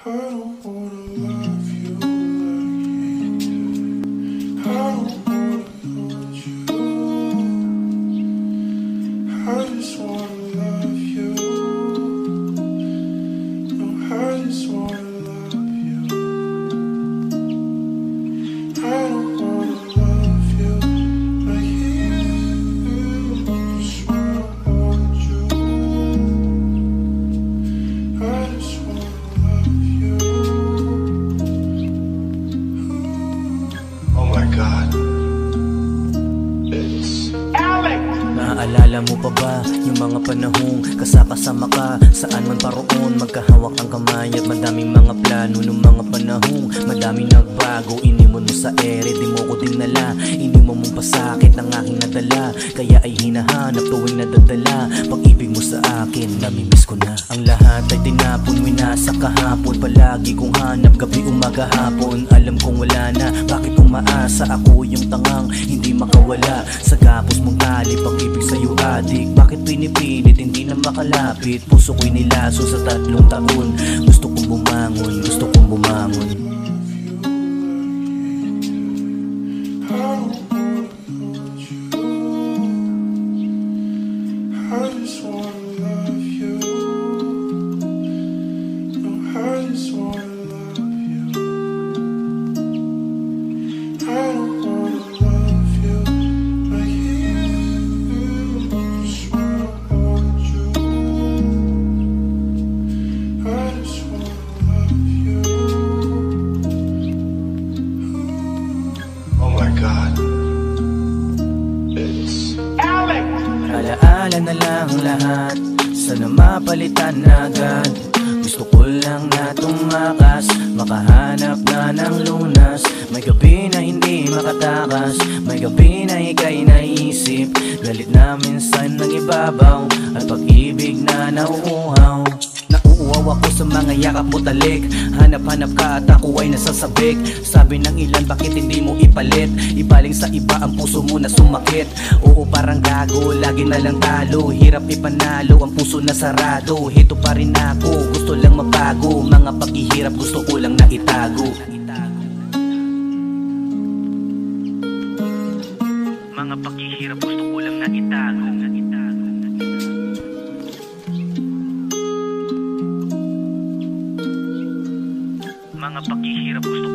don't wanna love you like you do. I don't wanna hold you. I just wanna love you. No, I just wanna love you. I don't wanna love you like you do. Just wanna hold you. I just wanna love you. Oh my God. It's Alex! Naaalala mo pa ba yung mga panahong kasakasama ka? Saan man paroon, magkahawak ang kamay at madaming mga plano. Nung mga panahong madaming nagbago, inimon mo sa ere, di mo ko dinala. Inimon mong pasakit ng aking nadala, kaya ay hinahanap tuwing nadadala. Pag-ibig mo sa akin, namimiss ko na. Ang lahat ay tinapon, winasa kahapon. Palagi kong hanap, gabi umaga hapon. Alam kong wala na, bakit umaasa? Ako yung tangang hindi makawala sa gapos mong tali. Pag-ibig sa'yo adik, bakit pinipilit hindi na makalapit? Puso ko'y nilaso sa 3 taon. Gusto kong bumangon, gusto kong bumangon. I just wanna love you. No, I just wanna love you. I don't wanna love you like you do. Just wanna hold you. I just wanna love you. Oh my God. It's Alex! Alaala na lang lahat, sana mapalitan na agad. Gusto ko lang na tumakas, makahanap na ng lunas. May gabi na hindi makatakas, may gabi na ika'y naisip. Galit na minsan ng ibabaw, at pag-ibig na nauuhaw. Nauuhaw ako sa mga yakap mo talik. Hanap-hanap ka at ako ay nasasabik. Sabi ng ilan, bakit hindi mo ipalit? Ibaling sa iba ang puso mo na sumakit. Oo, parang gago, lagi na lang talo. Hirap ipanalo, ang puso na sarado. Hito pa rin ako, gusto lang mabago. Mga paghihirap gusto ko lang na itago. Mga paghihirap gusto ko lang na itago. Mga paghihirap gusto